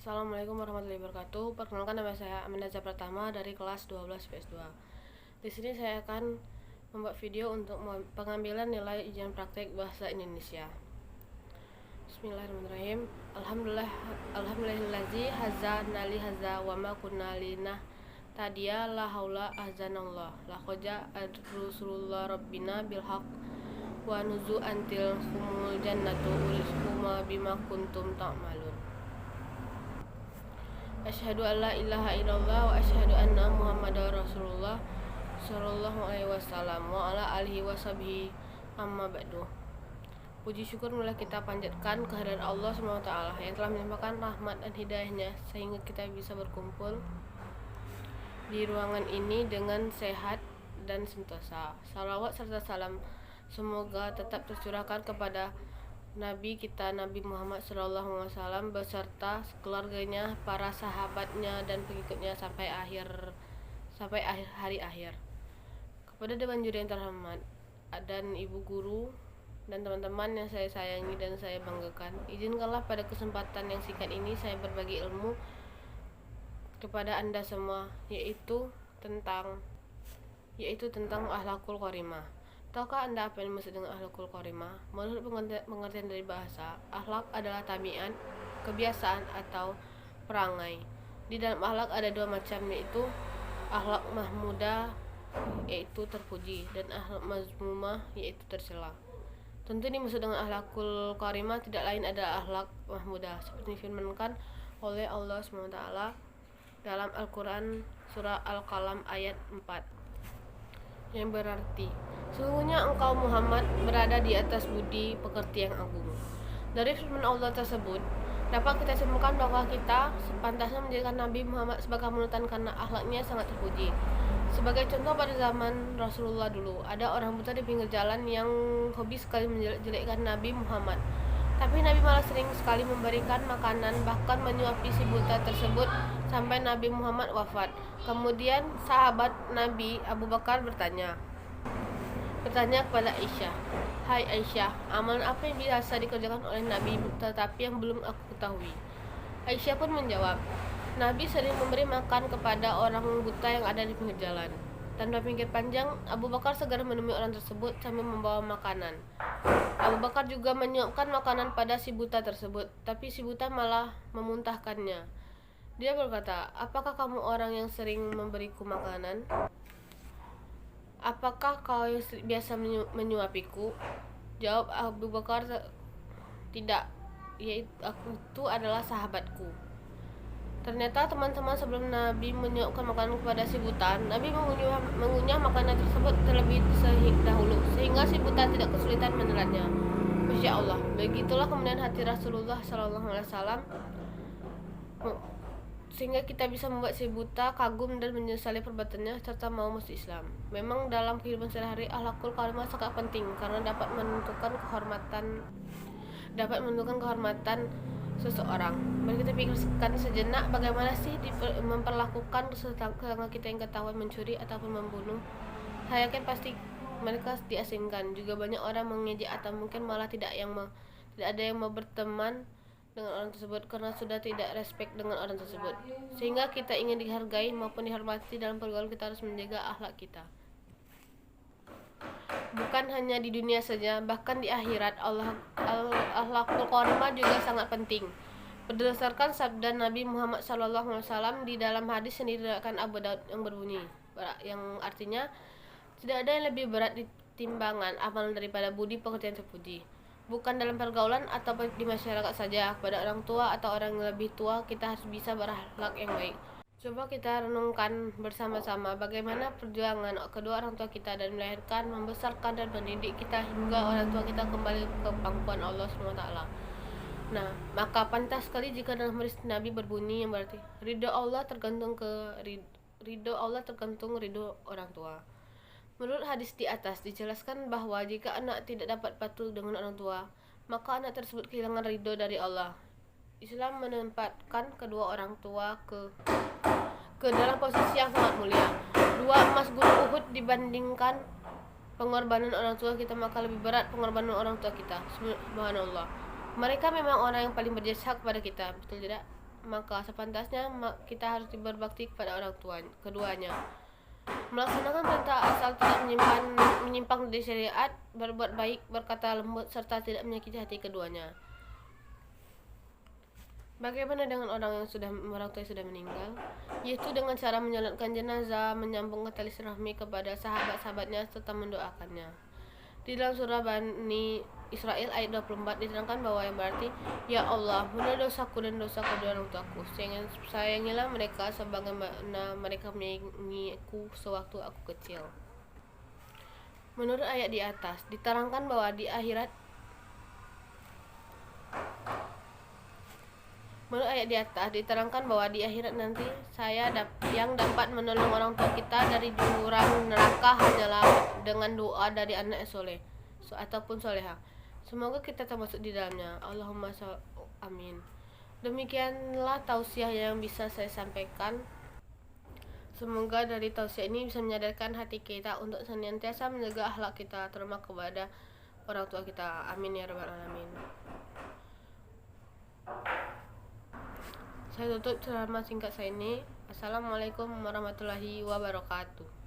Assalamualaikum warahmatullahi wabarakatuh. Perkenalkan, nama saya Aminazah Pratama dari kelas 12 PS2. Di sini saya akan membuat video untuk pengambilan nilai ujian praktek bahasa Indonesia. Bismillahirrahmanirrahim. Alhamdulillahi haza nali haza wa ma kunna linah tadiya la haula ahzanallah la khoja rasulullah rabbina bil haq wa nuzu antil humul jannatu urisuma bima kuntum ta'malun. Asyhadu an la ilaha illallah wa asyhadu anna muhammadar rasulullah sallallahu alaihi wasallam wa ala alihi washabihi amma ba'du. Puji syukur mulai kita panjatkan kehadirat Allah SWT yang telah melimpahkan rahmat dan hidayahnya sehingga kita bisa berkumpul di ruangan ini dengan sehat dan sentosa. Salawat serta salam semoga tetap tercurahkan kepada Nabi kita Nabi Muhammad SAW beserta keluarganya, para sahabatnya dan pengikutnya sampai hari akhir. Kepada dewan juri yang terhormat dan ibu guru dan teman-teman yang saya sayangi dan saya banggakan, izinkanlah pada kesempatan yang singkat ini saya berbagi ilmu kepada Anda semua, yaitu tentang akhlakul karimah. Tahukah Anda apa yang dimaksud dengan akhlakul karimah? Menurut pengertian dari bahasa, akhlak adalah tabiat, kebiasaan atau perangai. Di dalam akhlak ada dua macam, yaitu akhlak mahmudah, yaitu terpuji, dan akhlak mazmumah, yaitu tercela. Tentu dimaksud dengan akhlakul karimah tidak lain adalah akhlak mahmudah, seperti difirmankan oleh Allah SWT dalam Al-Quran surah Al-Qalam ayat 4, yang berarti, sesungguhnya engkau Muhammad berada di atas budi pekerti yang agung. Dari firman Allah tersebut dapat kita simpulkan bahwa kita sepantasnya menjadikan Nabi Muhammad sebagai panutan karena akhlaknya sangat terpuji. Sebagai contoh, pada zaman Rasulullah dulu ada orang buta di pinggir jalan yang hobi sekali menjelek-jelekkan Nabi Muhammad. Tapi Nabi malah sering sekali memberikan makanan, bahkan menyuapi si buta tersebut sampai Nabi Muhammad wafat. Kemudian sahabat Nabi Abu Bakar bertanya kepada Aisyah, "Hai Aisyah, amalan apa yang biasa dikerjakan oleh Nabi tetapi yang belum aku ketahui?" Aisyah pun menjawab, "Nabi sering memberi makan kepada orang buta yang ada di pinggir jalan." Tanpa pikir panjang, Abu Bakar segera menemui orang tersebut sambil membawa makanan. Abu Bakar juga menyuapkan makanan pada si buta tersebut, tapi si buta malah memuntahkannya. Dia berkata, "Apakah kamu orang yang sering memberiku makanan? Apakah kau yang biasa menyuapiku?" Jawab Abu Bakar, "Tidak, yaitu aku itu adalah sahabatku." Ternyata teman-teman, sebelum Nabi menyuapkan makanan kepada si buta, Nabi mengunyah makanan tersebut terlebih dahulu sehingga si buta tidak kesulitan menelannya. Masya Allah, begitulah kemudian hati Rasulullah SAW sehingga kita bisa membuat si buta kagum dan menyesali perbuatannya serta mau masuk Islam. Memang dalam kehidupan sehari-hari akhlakul karimah sangat penting karena dapat menentukan kehormatan seseorang. Mari kita pikirkan sejenak bagaimana sih memperlakukan tetangga kita yang ketahuan mencuri ataupun membunuh. Saya yakin pasti mereka diasingkan. Juga banyak orang mengejek atau mungkin malah tidak ada yang mau berteman dengan orang tersebut karena sudah tidak respect dengan orang tersebut. Sehingga kita ingin dihargai maupun dihormati dalam pergaulan, kita harus menjaga akhlak kita. Bukan hanya di dunia saja, bahkan di akhirat akhlakul karimah juga sangat penting. Berdasarkan sabda Nabi Muhammad SAW di dalam hadis yang diriwayatkan Abu Daud yang berbunyi, yang artinya, tidak ada yang lebih berat di timbangan amalan daripada budi pekerti yang terpuji. Bukan dalam pergaulan atau di masyarakat saja, pada orang tua atau orang yang lebih tua kita harus bisa berakhlak yang baik. Coba kita renungkan bersama-sama bagaimana perjuangan kedua orang tua kita dan melahirkan, membesarkan dan mendidik kita hingga orang tua kita kembali ke pangkuan Allah SWT. Nah, maka pantas sekali jika dalam hadis Nabi berbunyi yang berarti ridho Allah tergantung ridho orang tua. Menurut hadis di atas dijelaskan bahwa jika anak tidak dapat patuh dengan orang tua, maka anak tersebut kehilangan ridho dari Allah. Islam menempatkan kedua orang tua ke dalam posisi yang sangat mulia. 2 emas gunung Uhud dibandingkan pengorbanan orang tua kita, maka lebih berat pengorbanan orang tua kita. Subhanallah. Mereka memang orang yang paling berjasa kepada kita, betul tidak? maka sepantasnya kita harus berbakti kepada orang tua keduanya. Melaksanakan perintah asal tidak menyimpang dari syariat, berbuat baik, berkata lembut, serta tidak menyakiti hati keduanya. Bagaimana dengan orang tua yang sudah meninggal? Yaitu dengan cara menyolatkan jenazah, menyambung tali silaturahmi kepada sahabat-sahabatnya, serta mendoakannya. Di dalam surah Bani Israel ayat 24 diterangkan bahwa yang berarti, Ya Allah, ampunilah dosaku dan dosa kedua orang tuaku. Sayangilah mereka sebagaimana mereka menyayangiku sewaktu aku kecil. Menurut ayat di atas diterangkan bahwa di akhirat nanti yang dapat menolong orang tua kita dari jurang neraka hanyalah dengan doa dari anak soleh ataupun soleha. Semoga kita termasuk di dalamnya. Allahumma amin. Demikianlah tausiah yang bisa saya sampaikan. Semoga dari tausiah ini bisa menyadarkan hati kita untuk senantiasa menjaga akhlak kita, terutama kepada orang tua kita. Amin ya rabbal alamin. Saya tutup ceramah singkat saya ini. Assalamualaikum warahmatullahi wabarakatuh.